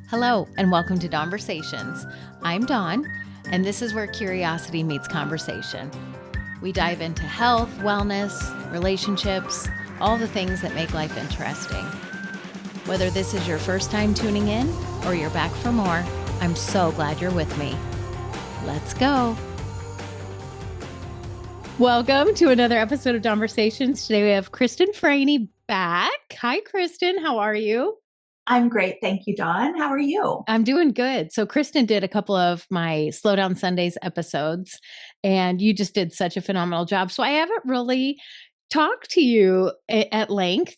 Hello, and welcome to Dawnversations. I'm Dawn, and this is where curiosity meets conversation. We dive into health, wellness, relationships, all the things that make life interesting. Whether this is your first time tuning in or you're back for more, I'm so glad you're with me. Let's go. Welcome to another episode of Dawnversations. Today we have Kristen Franey back. Hi, Kristen. How are you? I'm great. Thank you, Dawn. How are you? I'm doing good. So Kristen did a couple of my Slow Down Sundays episodes, and you just did such a phenomenal job. So I haven't really talked to you at length,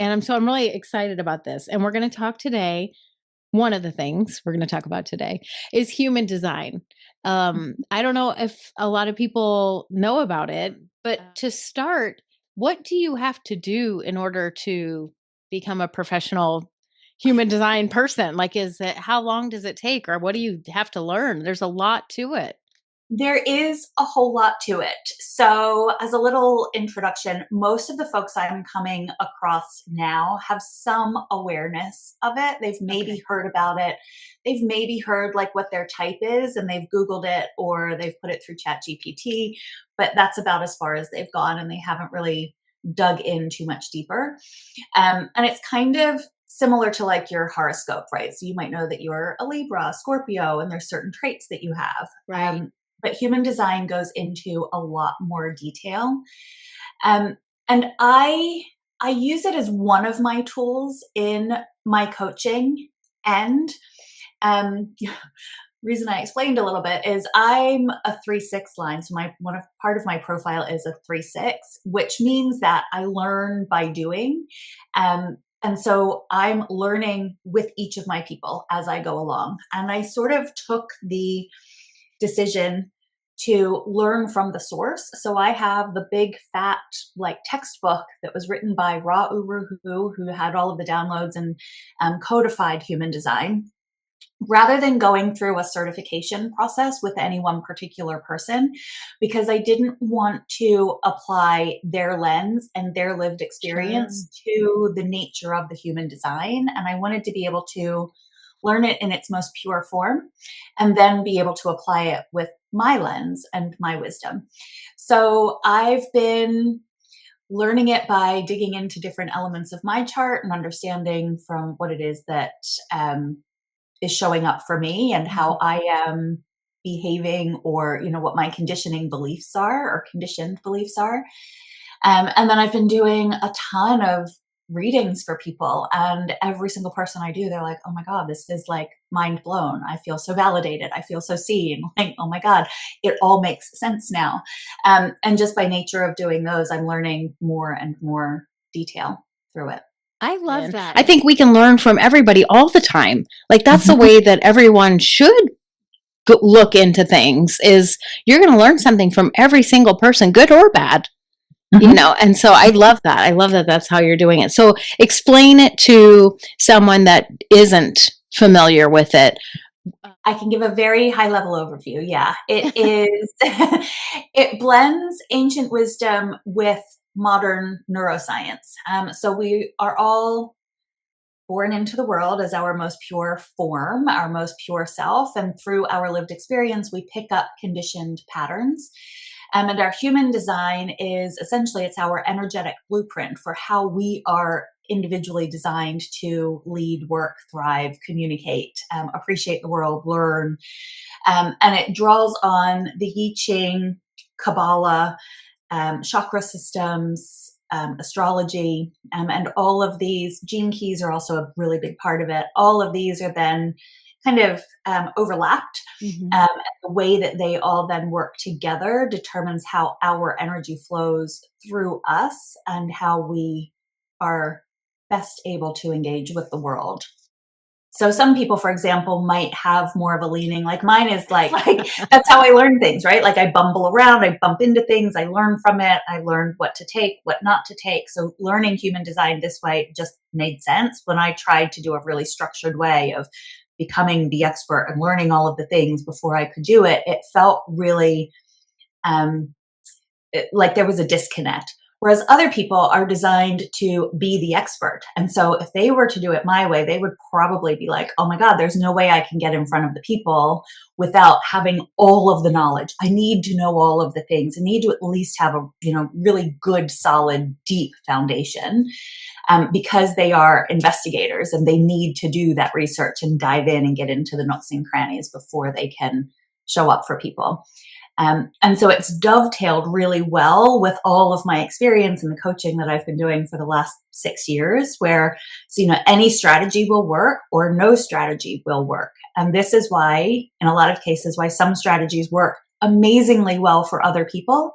and I'm really excited about this. And we're going to talk today. One of the things we're going to talk about today is human design. I don't know if a lot of people know about it, but to start, what do you have to do in order to become a professional human design person? Like, how long does it take, or what do you have to learn? There's a lot to it. There is a whole lot to it. So, as a little introduction, most of the folks I'm coming across now have some awareness of it. They've maybe heard about it. They've maybe heard like what their type is and they've Googled it or they've put it through ChatGPT, but that's about as far as they've gone and they haven't really dug in too much deeper. And it's kind of similar to like your horoscope, right? So you might know that you're a Libra, Scorpio, and there's certain traits that you have. Right. But human design goes into a lot more detail. And I use it as one of my tools in my coaching. And reason I explained a little bit is I'm a 3-6 line. So part of my profile is a 3-6, which means that I learn by doing. And so I'm learning with each of my people as I go along. And I sort of took the decision to learn from the source. So I have the big fat like textbook that was written by Ra Uru, who had all of the downloads and codified human design. Rather than going through a certification process with any one particular person, because I didn't want to apply their lens and their lived experience to the nature of the human design. And I wanted to be able to learn it in its most pure form and then be able to apply it with my lens and my wisdom. So I've been learning it by digging into different elements of my chart and understanding from what it is that is showing up for me and how I am behaving, or what my conditioning beliefs are or conditioned beliefs are. And then I've been doing a ton of readings for people, and every single person I do, they're like, oh my God, this is like mind blown. I feel so validated. I feel so seen. Like, oh my God, it all makes sense now. And just by nature of doing those, I'm learning more and more detail through it. I love that. I think we can learn from everybody all the time. Like, that's the way that everyone should look into things, is you're going to learn something from every single person, good or bad. And so I love that. I love that that's how you're doing it. So explain it to someone that isn't familiar with it. I can give a very high level overview. Yeah, it is. It blends ancient wisdom with modern neuroscience. So we are all born into the world as our most pure form, our most pure self. And through our lived experience, we pick up conditioned patterns. And our human design is essentially, it's our energetic blueprint for how we are individually designed to lead, work, thrive, communicate, appreciate the world, learn. And it draws on the I Ching, Kabbalah, chakra systems, astrology, and all of these. Gene keys are also a really big part of it. All of these are then kind of overlapped. And the way that they all then work together determines how our energy flows through us and how we are best able to engage with the world. So some people, for example, might have more of a leaning, like mine is like that's how I learn things, right? Like I bumble around, I bump into things, I learn from it, I learn what to take, what not to take. So learning human design this way just made sense. When I tried to do a really structured way of becoming the expert and learning all of the things before I could do it, it felt really like there was a disconnect. Whereas other people are designed to be the expert. And so if they were to do it my way, they would probably be like, oh my God, there's no way I can get in front of the people without having all of the knowledge. I need to know all of the things. I need to at least have a, really good, solid, deep foundation. Because they are investigators and they need to do that research and dive in and get into the nooks and crannies before they can show up for people. And so it's dovetailed really well with all of my experience in the coaching that I've been doing for the last 6 years, where, any strategy will work or no strategy will work. And this is why, in a lot of cases, why some strategies work amazingly well for other people.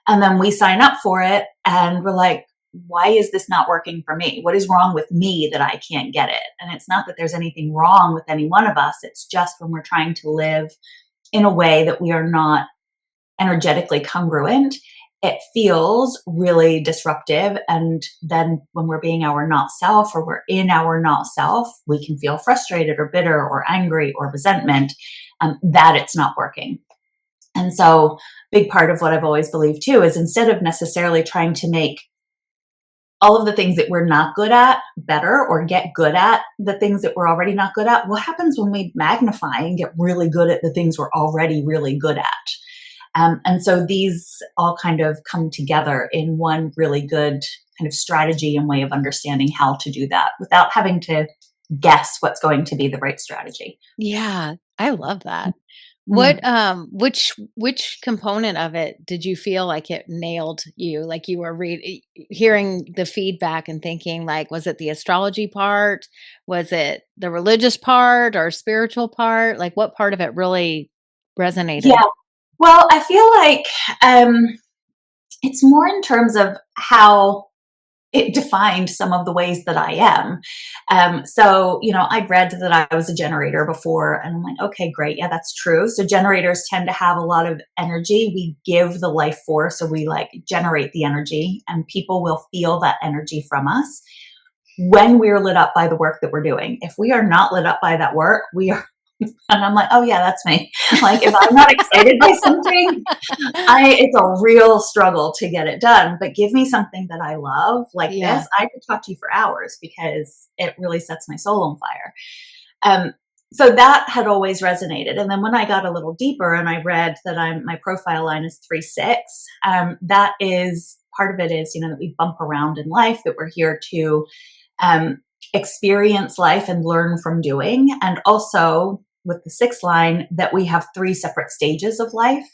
And then we sign up for it and we're like, why is this not working for me? What is wrong with me that I can't get it? And it's not that there's anything wrong with any one of us. It's just when we're trying to live in a way that we are not energetically congruent, it feels really disruptive. And then when we're being our not self or we're in our not self, we can feel frustrated or bitter or angry or resentment that it's not working. And so, big part of what I've always believed too is instead of necessarily trying to make all of the things that we're not good at better or get good at the things that we're already not good at, what happens when we magnify and get really good at the things we're already really good at? And so these all kind of come together in one really good kind of strategy and way of understanding how to do that without having to guess what's going to be the right strategy. Yeah, I love that. Mm. Which component of it did you feel like it nailed you? Like you were hearing the feedback and thinking like, was it the astrology part? Was it the religious part or spiritual part? Like what part of it really resonated? Yeah. Well, I feel like it's more in terms of how it defined some of the ways that I am. So, I'd read that I was a generator before, and I'm like, okay, great. Yeah, that's true. So, generators tend to have a lot of energy. We give the life force, or we like generate the energy, and people will feel that energy from us when we're lit up by the work that we're doing. If we are not lit up by that work, we are. And I'm like, oh yeah, that's me. Like if I'm not excited by something, it's a real struggle to get it done, but give me something that I love like Yeah. this. I could talk to you for hours because it really sets my soul on fire. Um, so that had always resonated. And then when I got a little deeper and I read that my profile line is 3/6, that is part of it is, that we bump around in life, that we're here to um, experience life and learn from doing. And also with the 6 line that we have 3 separate stages of life.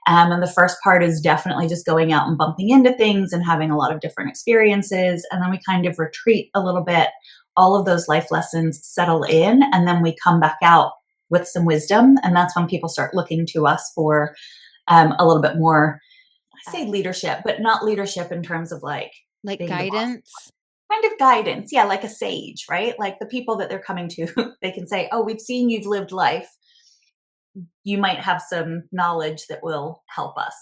And the first part is definitely just going out and bumping into things and having a lot of different experiences. And then we kind of retreat a little bit. All of those life lessons settle in, and then we come back out with some wisdom. And that's when people start looking to us for a little bit more, I say leadership, but not leadership in terms of like Like being the boss. guidance? Kind of guidance. Yeah, like a sage, right? Like the people that they're coming to, they can say, oh, we've seen you've lived life. You might have some knowledge that will help us.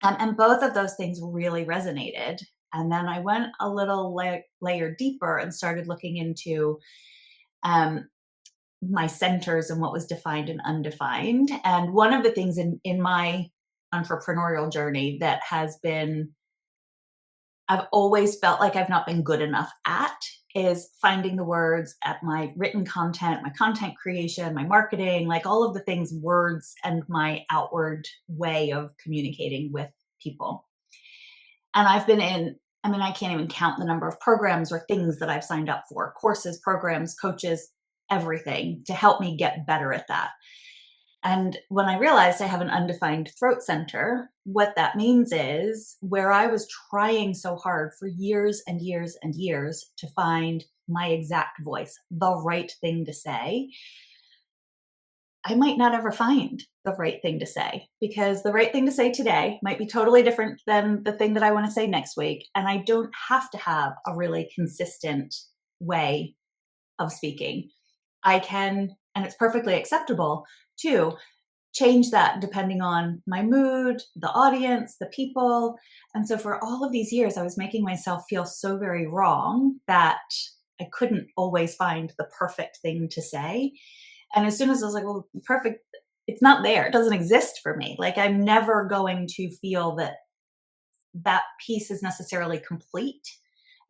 And both of those things really resonated. And then I went a little layer deeper and started looking into um, my centers and what was defined and undefined. And one of the things in my entrepreneurial journey that has been, I've always felt like I've not been good enough at is finding the words at my written content, my content creation, my marketing, like all of the things, words, and my outward way of communicating with people. And I've been I can't even count the number of programs or things that I've signed up for, courses, programs, coaches, everything to help me get better at that. And when I realized I have an undefined throat center, what that means is where I was trying so hard for years and years and years to find my exact voice, the right thing to say, I might not ever find the right thing to say because the right thing to say today might be totally different than the thing that I want to say next week. And I don't have to have a really consistent way of speaking. I can, and it's perfectly acceptable to change that depending on my mood, the audience, the people. And so for all of these years, I was making myself feel so very wrong that I couldn't always find the perfect thing to say. And as soon as I was like, well, perfect, it's not there. It doesn't exist for me. Like I'm never going to feel that that piece is necessarily complete.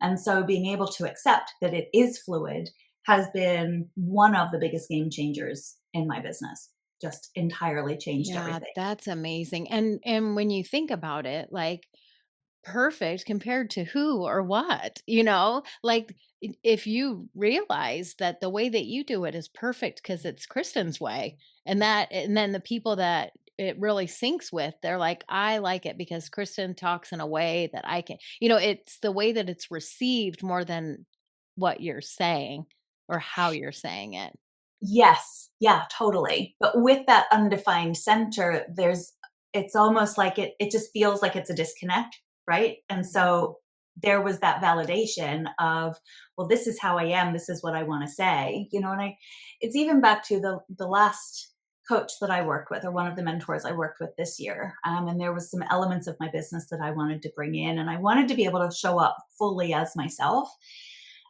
And so being able to accept that it is fluid has been one of the biggest game changers in my business. Just entirely changed Yeah, everything. that's amazing. And when you think about it, like perfect compared to who or what, you know? Like if you realize that the way that you do it is perfect because it's Kristen's way, and then the people that it really syncs with, they're like, I like it because Kristen talks in a way that I can, it's the way that it's received more than what you're saying or how you're saying it. Yes. Yeah, totally. But with that undefined center, it's almost like it just feels like it's a disconnect, right? And so there was that validation of, well, this is how I am, this is what I want to say, and it's even back to the last coach that I worked with, or one of the mentors I worked with this year. And there was some elements of my business that I wanted to bring in, and I wanted to be able to show up fully as myself.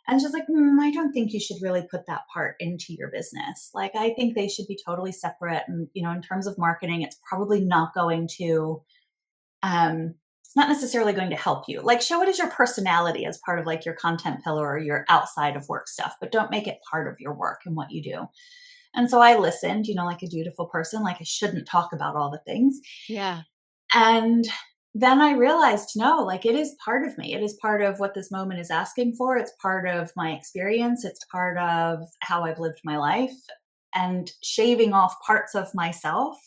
And she's like, I don't think you should really put that part into your business. Like, I think they should be totally separate. And, in terms of marketing, it's probably not going to, it's not necessarily going to help you. Like, show it as your personality as part of like your content pillar or your outside of work stuff, but don't make it part of your work and what you do. And so I listened, like a dutiful person, like I shouldn't talk about all the things. Yeah. And then I realized, no, like it is part of me. It is part of what this moment is asking for. It's part of my experience. It's part of how I've lived my life. And shaving off parts of myself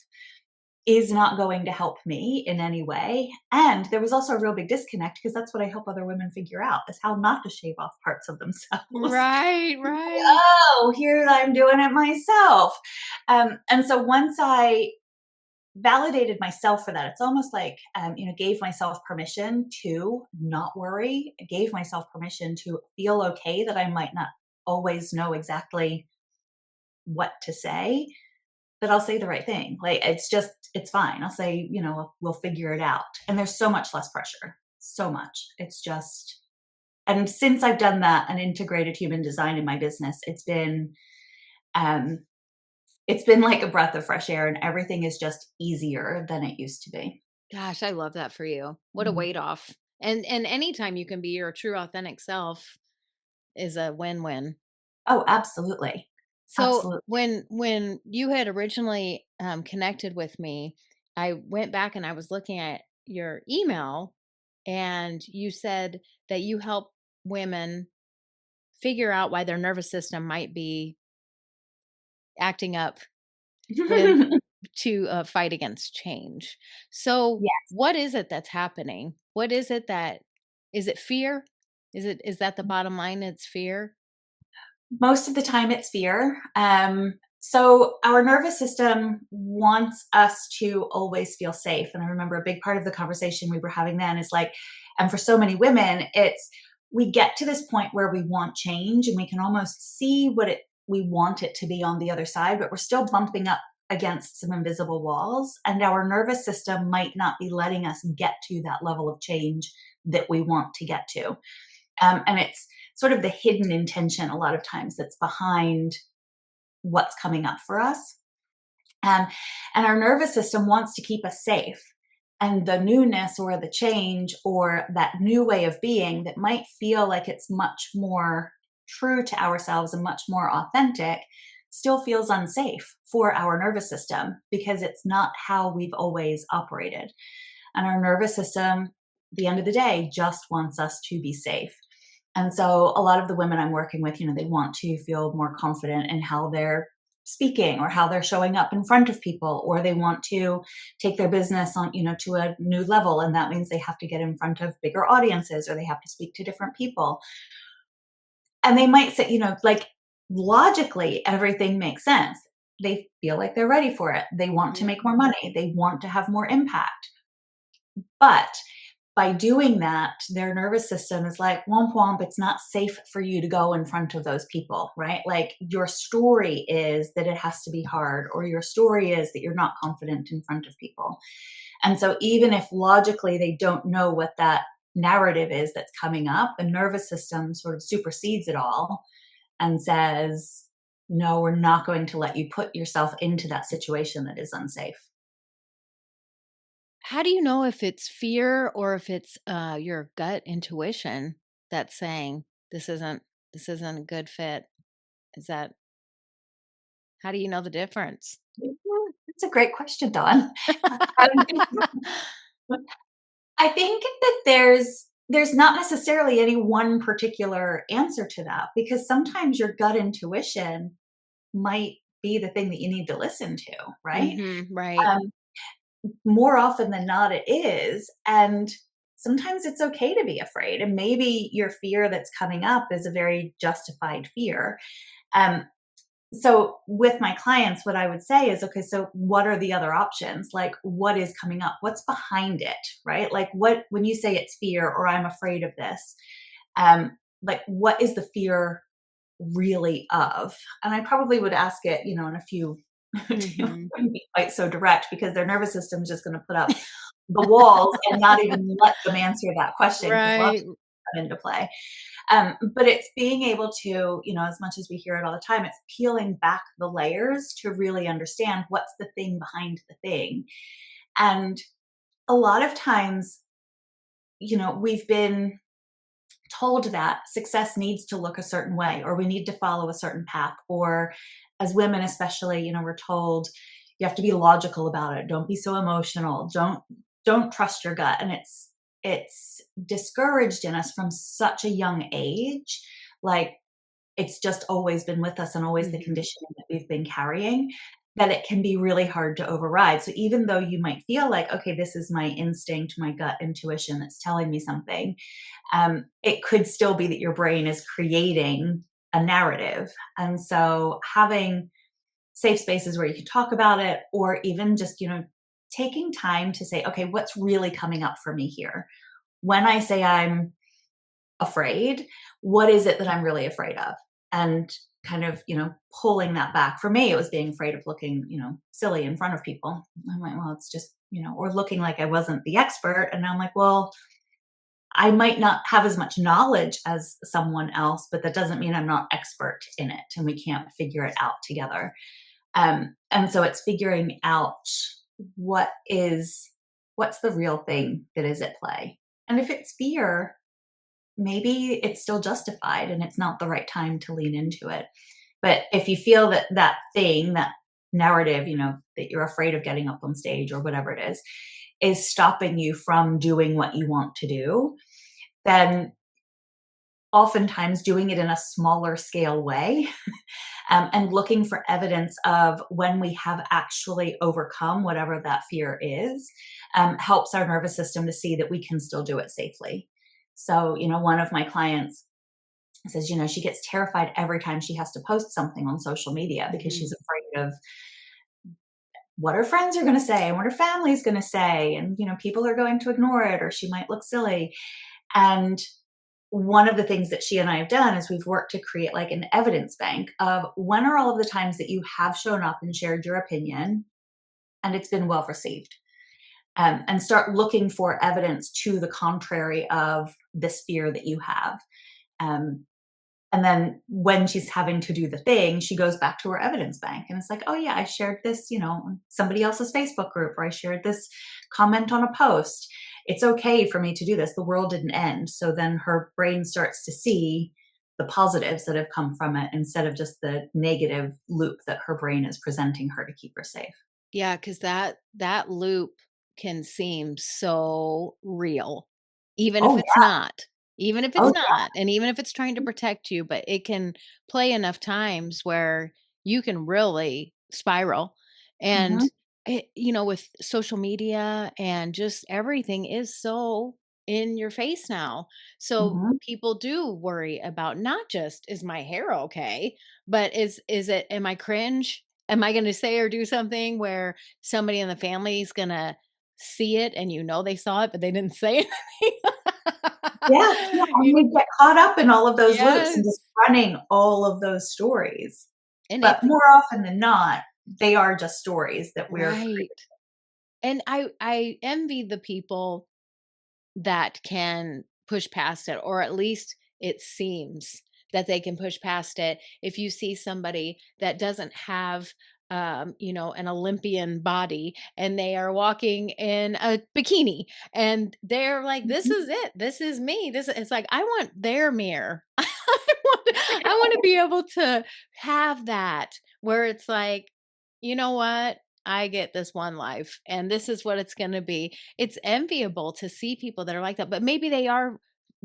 is not going to help me in any way. And there was also a real big disconnect because that's what I help other women figure out, is how not to shave off parts of themselves. Right, right. Oh, here I'm doing it myself. And so once I validated myself for that. It's almost like, gave myself permission to not worry, gave myself permission to feel okay that I might not always know exactly what to say, that I'll say the right thing. Like, it's fine. I'll say, we'll figure it out. And there's so much less pressure, so much. It's just, and since I've done that and integrated human design in my business, um, it's been like a breath of fresh air, and everything is just easier than it used to be. Gosh, I love that for you. What a Mhm. weight off. And anytime you can be your true authentic self is a win-win. Oh, absolutely. So Absolutely. when you had originally connected with me, I went back and I was looking at your email, and you said that you help women figure out why their nervous system might be acting up with to fight against change. So Yes. what is it that's happening? What is it that is it fear? Is that the bottom line? It's fear? Most of the time it's fear. So our nervous system wants us to always feel safe. And I remember a big part of the conversation we were having then is like, and for so many women, it's we get to this point where we want change and we can almost see we want it to be on the other side, but we're still bumping up against some invisible walls. And our nervous system might not be letting us get to that level of change that we want to get to. And it's sort of the hidden intention a lot of times that's behind what's coming up for us. Um, and our nervous system wants to keep us safe. And the newness or the change or that new way of being that might feel like it's much more true to ourselves and much more authentic still feels unsafe for our nervous system because it's not how we've always operated. And our nervous system, at the end of the day, just wants us to be safe. And so a lot of the women I'm working with, they want to feel more confident in how they're speaking or how they're showing up in front of people, or they want to take their business on, to a new level. And that means they have to get in front of bigger audiences or they have to speak to different people. And they might say, like logically, everything makes sense. They feel like they're ready for it. They want to Yeah. make more money. They want to have more impact. But by doing that, their nervous system is like, womp womp, it's not safe for you to go in front of those people, right? Like your story is that it has to be hard, or your story is that you're not confident in front of people. And so, even if logically they don't know what that narrative is that's coming up, the nervous system sort of supersedes it all and says, no, we're not going to let you put yourself into that situation that is unsafe. How do you know if it's fear or if it's, your gut intuition that's saying, "This isn't a good fit"? Is that how do you know the difference? That's a great question, Dawn. Um, I think that there's not necessarily any one particular answer to that, because sometimes your gut intuition might be the thing that you need to listen to, right? Mhm, right. Um, More often than not, it is. And sometimes it's okay to be afraid. And maybe your fear that's coming up is a very justified fear. Um, so with my clients, what I would say is, okay, so what are the other options? Like, what is coming up? What's behind it, right? Like, what, when you say it's fear or I'm afraid of this, like, what is the fear really of? And I probably would ask it, in a few, Mhm. wouldn't be quite so direct, because their nervous system is just going to put up the walls and not even let them answer that question, because logic Right. come into play. But it's being able to, as much as we hear it all the time, it's peeling back the layers to really understand what's the thing behind the thing. And a lot of times, we've been told that success needs to look a certain way, or we need to follow a certain path, or as women especially, we're told you have to be logical about it, don't be so emotional, don't trust your gut. And it's discouraged in us from such a young age. Like, it's just always been with us and always the Mhm. conditioning that we've been carrying, that it can be really hard to override. So even though you might feel like, okay, this is my instinct, my gut intuition that's telling me something, it could still be that your brain is creating a narrative. And so having safe spaces where you can talk about it, or even just, taking time to say, okay, what's really coming up for me here? When I say I'm afraid, what is it that I'm really afraid of? And kind of, pulling that back. For me, it was being afraid of looking, silly in front of people. I'm like, well, it's just, or looking like I wasn't the expert. And I'm like, well, I might not have as much knowledge as someone else, but that doesn't mean I'm not expert in it and we can't figure it out together. And so it's figuring out what is what's the real thing that is at play. And if it's fear, maybe it's still justified and it's not the right time to lean into it. But if you feel that that thing, that narrative, that you're afraid of getting up on stage or whatever it is stopping you from doing what you want to do, then oftentimes doing it in a smaller scale way, and looking for evidence of when we have actually overcome whatever that fear is, helps our nervous system to see that we can still do it safely. So, one of my clients says, she gets terrified every time she has to post something on social media because she's Mhm. afraid of what her friends are going to say and what her family's going to say. And, people are going to ignore it, or she might look silly. And one of the things that she and I have done is we've worked to create like an evidence bank of when are all of the times that you have shown up and shared your opinion and it's been well received. And start looking for evidence to the contrary of this fear that you have. Um, and then when she's having to do the thing, she goes back to her evidence bank and it's like, oh yeah, I shared this, on somebody else's Facebook group, or I shared this comment on a post. It's okay for me to do this. The world didn't end. So then her brain starts to see the positives that have come from it instead of just the negative loop that her brain is presenting her to keep her safe. Yeah, because that loop can seem so real, even if Oh it's yeah. not. Even if Oh it's not, and even if it's trying to protect you, but it can play enough times where you can really spiral. yeah. And, Hmm. with social media and just everything is so in your face now. So Hmm. people do worry about not just, "Is my hair okay?" But is it, "Am I cringe? Am I gonna say or do something where somebody in the family is gonna see it and they saw it, but they didn't say anything?" Yeah, yeah, and You we get caught up in all of those loops and just Yes, running all of those stories. and But it's more often than not, they are just stories that we're right, creating. and I envy the people that can push past it, or at least it seems that they can push past it. If you see somebody that doesn't have an Olympian body, and they are walking in a bikini, and they're like, "This Mhm. is it. This is me." This it's like I want their mirror. I want to be able to have that where it's like, you know what? I get this one life, and this is what it's going to be. It's enviable to see people that are like that, but maybe they are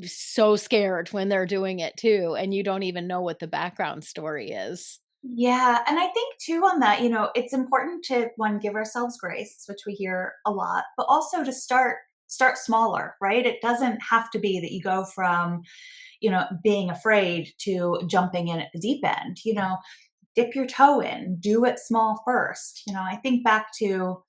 so scared when they're doing it too, and you don't even know what the background story is. Yeah, and I think too on that, it's important to one give ourselves grace, which we hear a lot, but also to start smaller, right? It doesn't have to be that you go from, being afraid to jumping in at the deep end. Dip your toe in, do it small first. I think back to,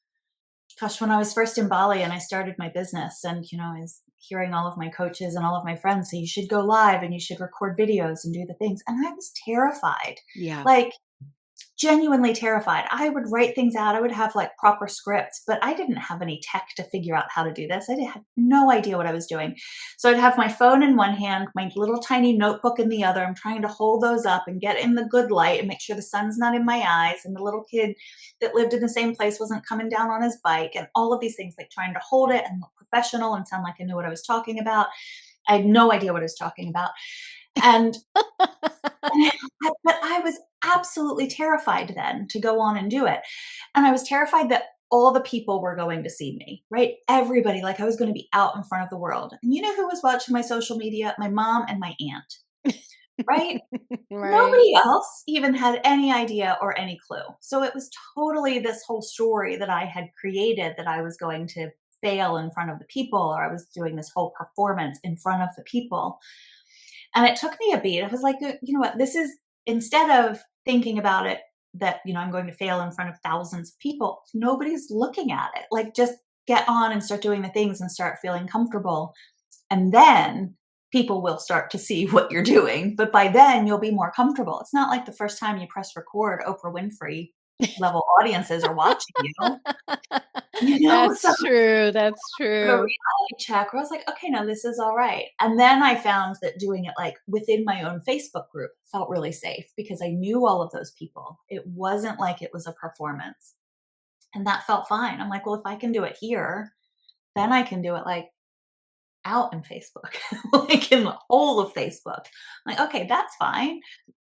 gosh, when I was first in Bali and I started my business, and I was hearing all of my coaches and all of my friends say you should go live and you should record videos and do the things, and I was terrified. Yeah. Like, genuinely terrified. I would write things out. I would have like proper scripts, but I didn't have any tech to figure out how to do this. Had no idea what I was doing. So I'd have my phone in one hand, my little tiny notebook in the other. I'm trying to hold those up and get in the good light and make sure the sun's not in my eyes. And the little kid that lived in the same place wasn't coming down on his bike, and all of these things, like trying to hold it and look professional and sound like I knew what I was talking about. I had no idea what I was talking about. And but I was absolutely terrified then to go on and do it. And I was terrified that all the people were going to see me, right? Everybody, like I was going to be out in front of the world. And you know who was watching my social media? My mom and my aunt, right? Right. Nobody else even had any idea or any clue. So it was totally this whole story that I had created, that I was going to fail in front of the people, or I was doing this whole performance in front of the people. And it took me a beat. I was like, you know what? This is, instead of thinking about it that, I'm going to fail in front of thousands of people, nobody's looking at it. Like, just get on and start doing the things and start feeling comfortable. And then people will start to see what you're doing. But by then, you'll be more comfortable. It's not like the first time you press record, Oprah Winfrey level audiences are watching you, So That's true, that's of a true. reality check where I was like, okay, no, this is all right. And then I found that doing it like within my own Facebook group felt really safe because I knew all of those people. It wasn't like it was a performance. And that felt fine. I'm like, well, if I can do it here, then I can do it like out in Facebook, like in the whole of Facebook. I'm like, okay, that's fine.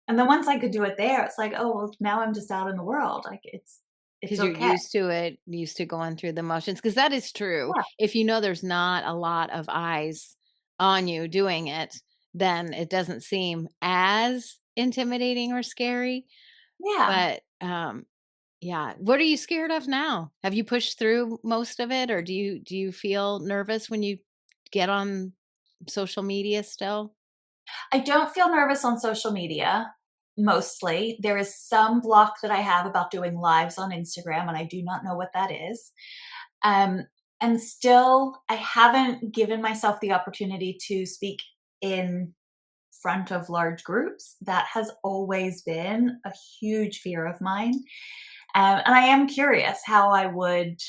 And then once I could do it there, it's like, oh, well, now I'm just out in the world. Like, it's 'Cause you're okay. used to it, used to going through the motions. Because that is true. Yeah. If you know there's not a lot of eyes on you doing it, then it doesn't seem as intimidating or scary, Yeah. but, yeah. What are you scared of now? Have you pushed through most of it, or do you feel nervous when you get on social media still? I don't feel nervous on social media, mostly. There is some block that I have about doing lives on Instagram, and I do not know what that is. Um, and still, I haven't given myself the opportunity to speak in front of large groups. That has always been a huge fear of mine. And I am curious how I would,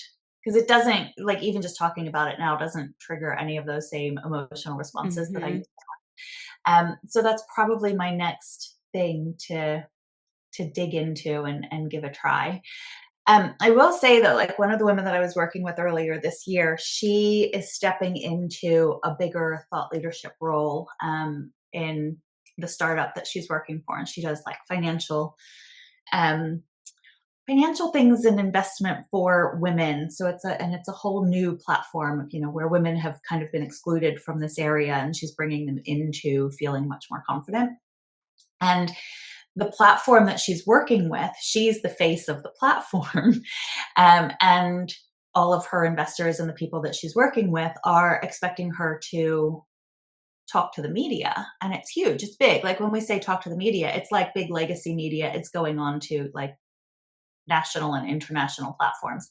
because it doesn't, like, even just talking about it now doesn't trigger any of those same emotional responses that I Mhm. used. So that's probably my next thing to dig into and give a try. I will say though, like one of the women that I was working with earlier this year, she is stepping into a bigger thought leadership role in the startup that she's working for, and she does like um, financial things and investment for women. So it's a whole new platform, where women have kind of been excluded from this area, and she's bringing them into feeling much more confident. And the platform that she's working with, she's the face of the platform. And all of her investors and the people that she's working with are expecting her to talk to the media. And it's huge, it's big. Like when we say talk to the media, it's like big legacy media. It's going on to like national and international platforms.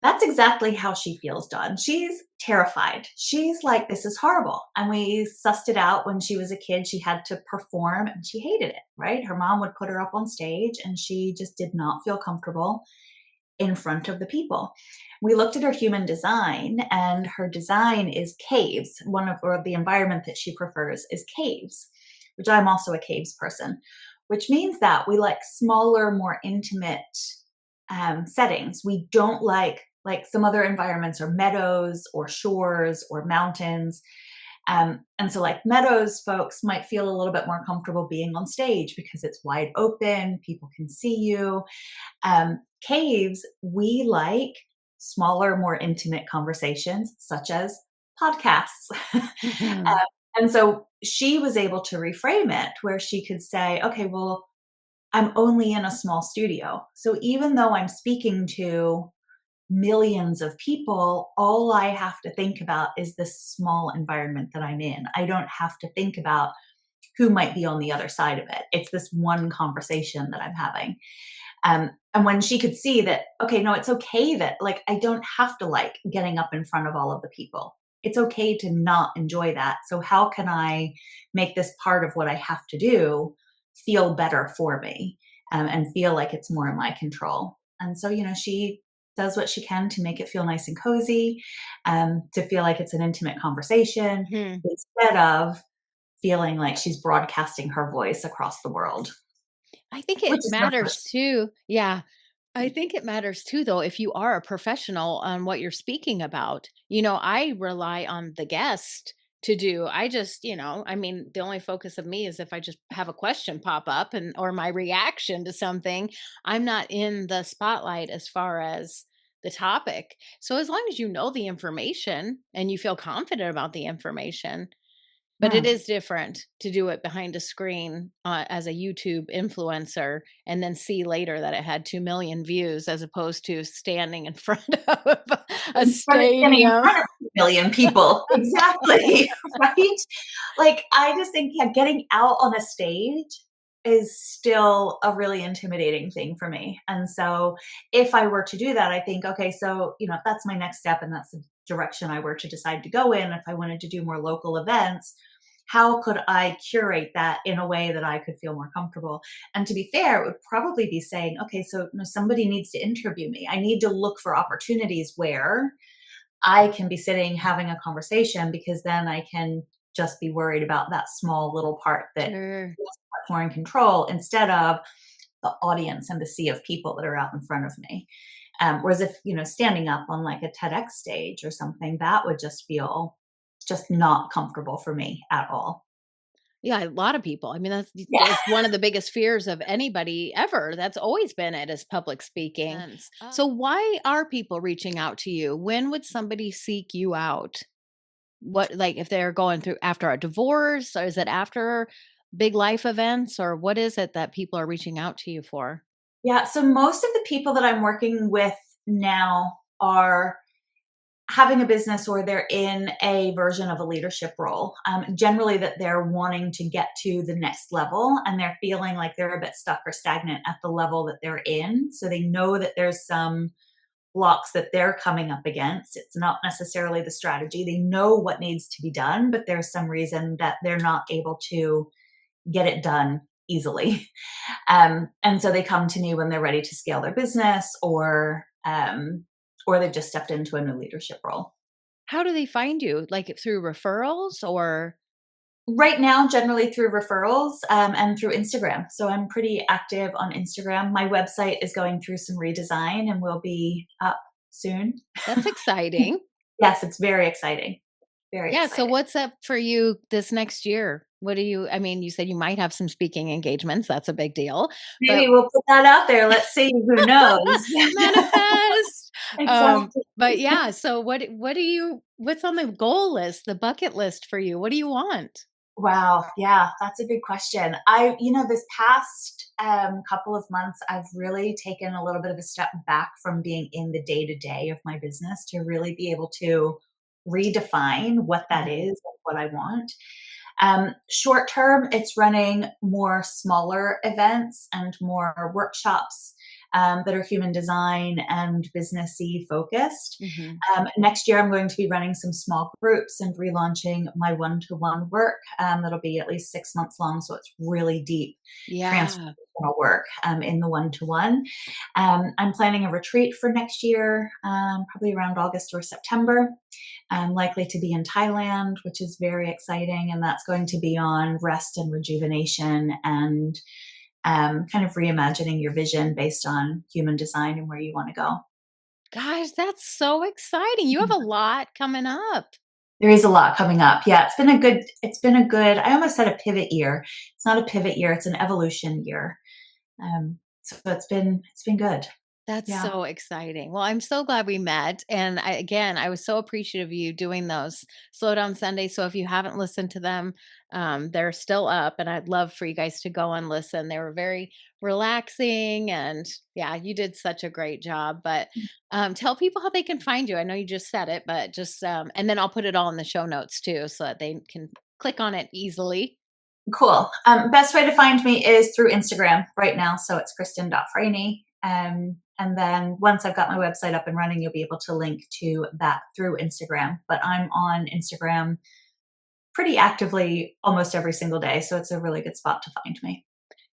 That's exactly how she feels, Dawn. She's terrified. She's like, this is horrible. And we sussed it out when she was a kid. She had to perform and she hated it, right? Her mom would put her up on stage and she just did not feel comfortable in front of the people. We looked at her human design, and her design is caves. One of or the environment that she prefers is caves, which I'm also a caves person. which means that we like smaller, more intimate settings. We don't like some other environments or meadows or shores or mountains. And so like meadows folks might feel a little bit more comfortable being on stage because it's wide open, people can see you. Caves, we like smaller, more intimate conversations, such as podcasts. Mhm. And so she was able to reframe it where she could say, okay, well, I'm only in a small studio. So even though I'm speaking to millions of people, all I have to think about is this small environment that I'm in. I don't have to think about who might be on the other side of it. It's this one conversation that I'm having. And when she could see that, okay, no, it's okay that like I don't have to like getting up in front of all of the people. It's okay to not enjoy that. So how can I make this part of what I have to do feel better for me, and feel like it's more in my control? And so, she does what she can to make it feel nice and cozy, to feel like it's an intimate conversation Mhm. instead of feeling like she's broadcasting her voice across the world, I think which it is not matters much. too. Yeah. I think it matters too, though, if you are a professional on what you're speaking about. I rely on the guest to do. I just, I mean, the only focus of me is if I just have a question pop up and or my reaction to something. I'm not in the spotlight as far as the topic. So as long as you know the information and you feel confident about the information, but it Hmm. is different to do it behind a screen, as a YouTube influencer and then see later that it had 2 million views as opposed to standing in front of a Standing in stadium. front of 2 million people. Exactly, right? Like, I just think, yeah, getting out on a stage is still a really intimidating thing for me. And so if I were to do that, I think, okay, so, if that's my next step and that's the direction I were to decide to go in, if I wanted to do more local events, how could I curate that in a way that I could feel more comfortable? And to be fair, it would probably be saying, okay, so somebody needs to interview me. I need to look for opportunities where I can be sitting having a conversation, because then I can just be worried about that small little part that Sure. feels much more in control instead of the audience and the sea of people that are out in front of me. Whereas if, standing up on like a TEDx stage or something, that would just feel just not comfortable for me at all. Yeah, a lot of people. I mean, Yeah. it's one of the biggest fears of anybody ever. That's always been it, is public speaking. So why are people reaching out to you? When would somebody seek you out? What, like, if they're going through after a divorce, or is it after big life events, or what is it that people are reaching out to you for? Yeah. So most of the people that I'm working with now are having a business or they're in a version of a leadership role. Generally, that they're wanting to get to the next level and they're feeling like they're a bit stuck or stagnant at the level that they're in. So they know that there's some blocks that they're coming up against. It's not necessarily the strategy. They know what needs to be done, but there's some reason that they're not able to get it done easily. And so they come to me when they're ready to scale their business, or they've just stepped into a new leadership role. How do they find you? Like through referrals or Right now, generally through referrals, and through Instagram. So I'm pretty active on Instagram. My website is going through some redesign and will be up soon. that's exciting. Yes, it's very exciting. Very Yeah, so exciting. what's up for you this next year? What do you I mean, you said you might have some speaking engagements, that's a big deal, but Maybe we'll put that out there. Let's see. Who knows? manifest. Exactly. But yeah, so what do you what's on the goal list, the bucket list for you? What do you want? Wow. Yeah, that's a good question. This past couple of months, I've really taken a little bit of a step back from being in the day to day of my business to really be able to redefine what that Mhm. is and what I want. Short term, it's running more smaller events and more workshops that are human design and businessy focused. Mhm. Next year, I'm going to be running some small groups and relaunching my one-to-one work. That'll be at least 6 months long, so it's really deep Yeah. transformational work in the one-to-one. I'm planning a retreat for next year, probably around August or September. I'm likely to be in Thailand, which is very exciting, and that's going to be on rest and rejuvenation and kind of reimagining your vision based on human design and where you want to go. Gosh, that's so exciting. You have a lot coming up. There is a lot coming up. Yeah, it's been a good, I almost said a pivot year. It's not a pivot year, it's an evolution year. So it's been good. That's Yeah. so exciting. Well, I'm so glad we met. And again, I was so appreciative of you doing those Slow Down Sundays. So if you haven't listened to them, they're still up. And I'd love for you guys to go and listen. They were very relaxing. And yeah, you did such a great job. But tell people how they can find you. I know you just said it, but just, and then I'll put it all in the show notes too so that they can click on it easily. Cool. Best way to find me is through Instagram right now. So it's Kristen.Franey. And then once I've got my website up and running, you'll be able to link to that through Instagram. But I'm on Instagram pretty actively almost every single day. So it's a really good spot to find me.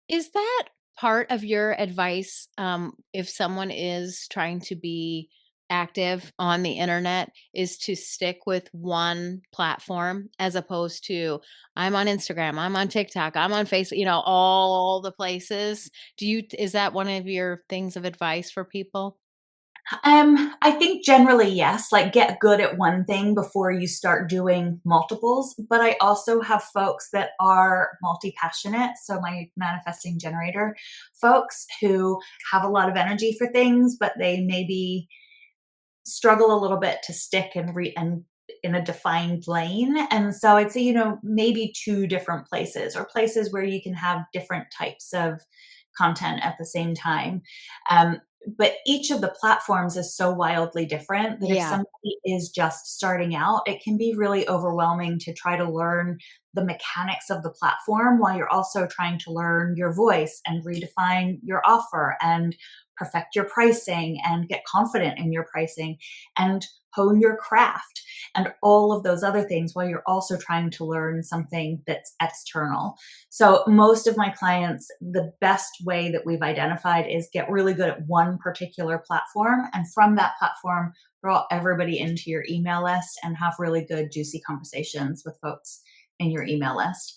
Is that part of your advice, if someone is trying to be active on the internet, is to stick with one platform as opposed to I'm on Instagram, I'm on TikTok, I'm on Facebook, all the places? Is that one of your things of advice for people? I think generally, yes, like get good at one thing before you start doing multiples. But I also have folks that are multi passionate. So, my manifesting generator folks who have a lot of energy for things, but they maybe struggle a little bit to stick and in a defined lane. And so I'd say, maybe two different places or places where you can have different types of content at the same time. Um, but each of the platforms is so wildly different that if Yeah, somebody is just starting out, it can be really overwhelming to try to learn the mechanics of the platform while you're also trying to learn your voice and redefine your offer and perfect your pricing and get confident in your pricing and hone your craft and all of those other things while you're also trying to learn something that's external. So, most of my clients, the best way that we've identified is get really good at one particular platform. And from that platform, draw everybody into your email list and have really good, juicy conversations with folks in your email list.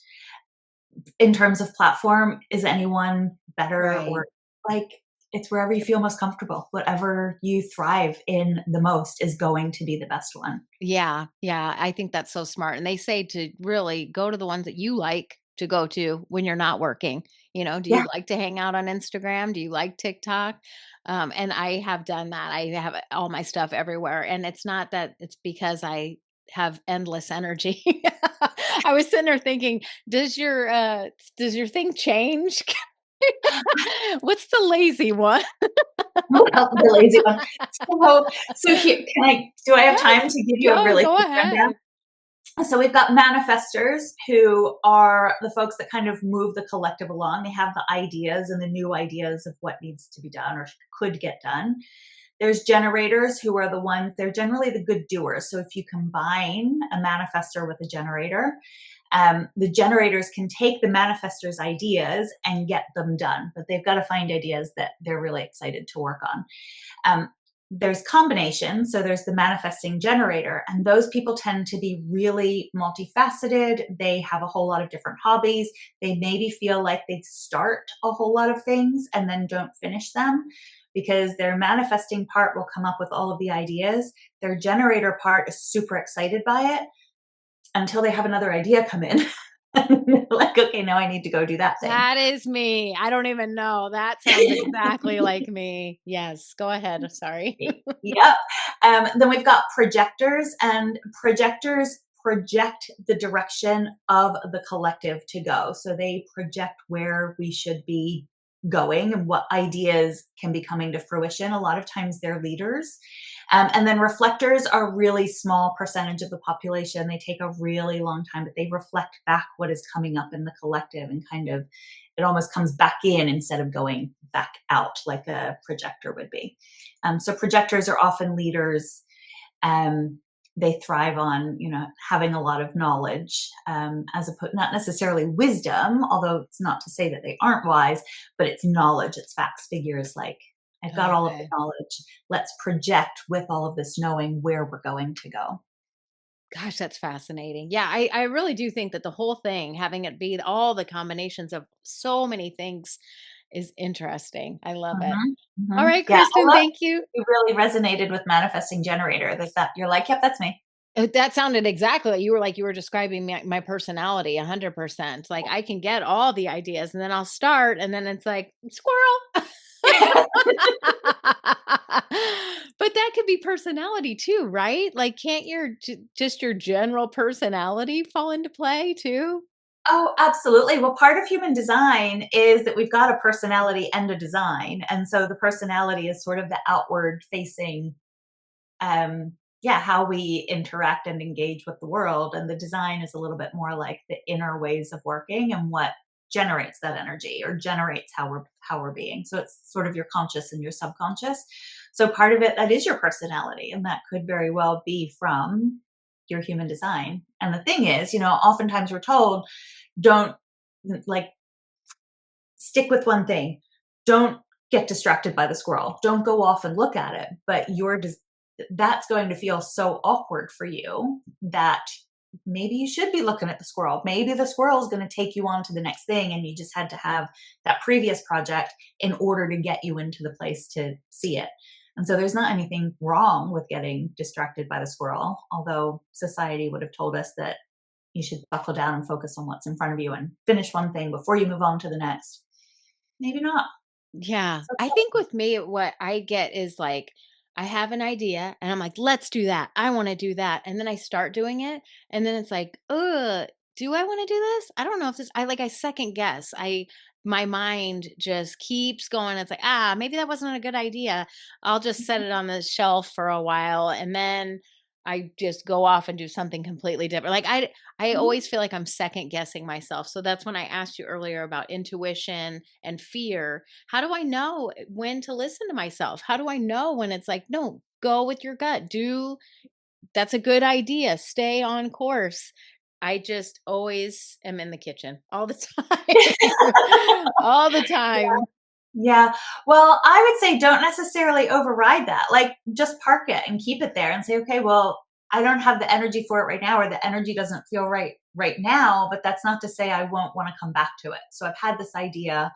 In terms of platform, is anyone better right. or like it's wherever you feel most comfortable. Whatever you thrive in the most is going to be the best one. Yeah, yeah, I think that's so smart, and they say to really go to the ones that you like to go to when you're not working. Do Yeah. you like to hang out on Instagram? Do you like TikTok? And I have done that. I have all my stuff everywhere, and it's not that it's because I have endless energy. I was sitting there thinking, does your thing change? What's the lazy one? Well, the lazy one. So here, do I have time Yes, to give you a really go quick rundown? ahead. So we've got manifestors who are the folks that kind of move the collective along. They have the ideas and the new ideas of what needs to be done or could get done. There's generators who are the ones, they're generally the good doers. So if you combine a manifestor with a generator, the generators can take the manifestor's ideas and get them done, but they've got to find ideas that they're really excited to work on. Um, there's combination. So there's the manifesting generator, and those people tend to be really multifaceted. They have a whole lot of different hobbies. They maybe feel like they start a whole lot of things and then don't finish them because their manifesting part will come up with all of the ideas. Their generator part is super excited by it until they have another idea come in. Like, okay, now I need to go do that thing. That is me. I don't even know. That sounds exactly like me. Yes, go ahead. Sorry. Yep. Then we've got projectors, and projectors project the direction of the collective to go. So they project where we should be going and what ideas can be coming to fruition. A lot of times they're leaders. And then reflectors are a really small percentage of the population. They take a really long time, but they reflect back what is coming up in the collective and kind of it almost comes back in instead of going back out like a projector would be. So projectors are often leaders. Um, they thrive on, having a lot of knowledge, as opposed not necessarily wisdom, although it's not to say that they aren't wise, but it's knowledge, it's facts, figures. Like I've got all of the Okay. knowledge. Let's project with all of this knowing where we're going to go. Gosh, that's fascinating. Yeah, I really do think that the whole thing, having it be all the combinations of so many things is interesting. I love it. Mhm, All mhm. right, Yeah, I Kristen, love thank you. you really resonated with manifesting generator. That's that you're like, "Yep, that's me." That sounded exactly like you were describing my personality 100%. Like I can get all the ideas and then I'll start and then it's like squirrel. But that could be personality too, right? Like can't just your general personality fall into play too? Oh, absolutely. Well, part of human design is that we've got a personality and a design, and so the personality is sort of the outward facing, yeah, how we interact and engage with the world, and the design is a little bit more like the inner ways of working and what generates that energy or generates how we're being. So it's sort of your conscious and your subconscious. So part of it, that is your personality, and that could very well be from your human design. And the thing is, oftentimes we're told, don't, like, stick with one thing. Don't get distracted by the squirrel. Don't go off and look at it. But that's going to feel so awkward for you that maybe you should be looking at the squirrel. Maybe the squirrel is going to take you on to the next thing, and you just had to have that previous project in order to get you into the place to see it. And so there's not anything wrong with getting distracted by the squirrel, although society would have told us that you should buckle down and focus on what's in front of you and finish one thing before you move on to the next. Maybe not. Yeah. So I think with me, what I get is like, I have an idea and I'm like, let's do that. I want to do that. And then I start doing it. And then it's like, do I want to do this? I don't know if I second guess. My mind just keeps going. It's like, maybe that wasn't a good idea. I'll just set it on the shelf for a while. And then I just go off and do something completely different. I Mhm. always feel like I'm second guessing myself. So that's when I asked you earlier about intuition and fear. How do I know when to listen to myself? How do I know when it's like, no, go with your gut. That's a good idea. Stay on course. I just always am in the kitchen all the time. All the time. Yeah. Well, I would say don't necessarily override that. Like, just park it and keep it there and say, okay, well, I don't have the energy for it right now, or the energy doesn't feel right now, but that's not to say I won't want to come back to it. So I've had this idea.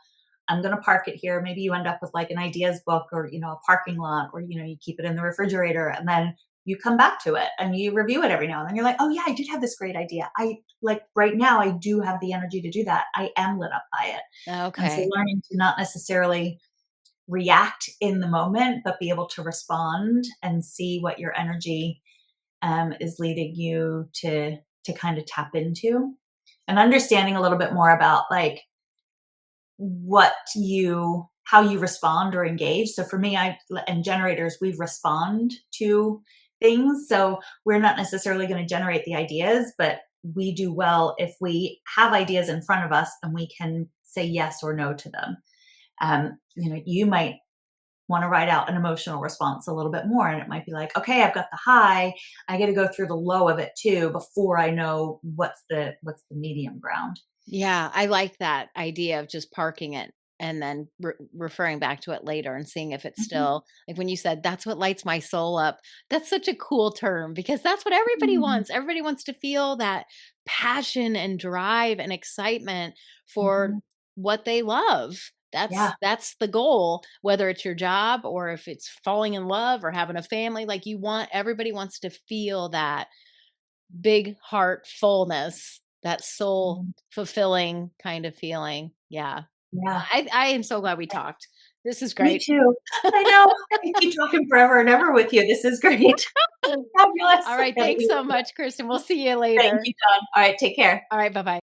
I'm going to park it here. Maybe you end up with like an ideas book, or, a parking lot, or, you keep it in the refrigerator, and then you come back to it and you review it every now and then. You're like, oh yeah, I did have this great idea. I like right now, I do have the energy to do that. I am lit up by it. And so Okay. learning to not necessarily react in the moment, but be able to respond and see what your energy, is leading you to kind of tap into, and understanding a little bit more about like how you respond or engage. So for me, I and generators, we respond to things. So we're not necessarily going to generate the ideas, but we do well if we have ideas in front of us and we can say yes or no to them. You might want to write out an emotional response a little bit more, and it might be like, okay, I've got the high, I got to go through the low of it too before I know what's the medium ground. Yeah, I like that idea of just parking it and then referring back to it later and seeing if it's Mhm. still like when you said that's what lights my soul up. That's such a cool term because that's what everybody Mhm. wants. Everybody wants to feel that passion and drive and excitement for Mhm. what they love. Yeah. That's the goal, whether it's your job or if it's falling in love or having a family. Like everybody wants to feel that big heart fullness, that soul Mhm. fulfilling kind of feeling. Yeah. Yeah. I am so glad we talked. This is Me great. too. I know. I could keep talking forever and ever with you. This is great. Fabulous. All right. Gotta Thanks be so with you. much, Kristen. We'll see you Thank later. you, John. All right. Take care. All right. Bye bye.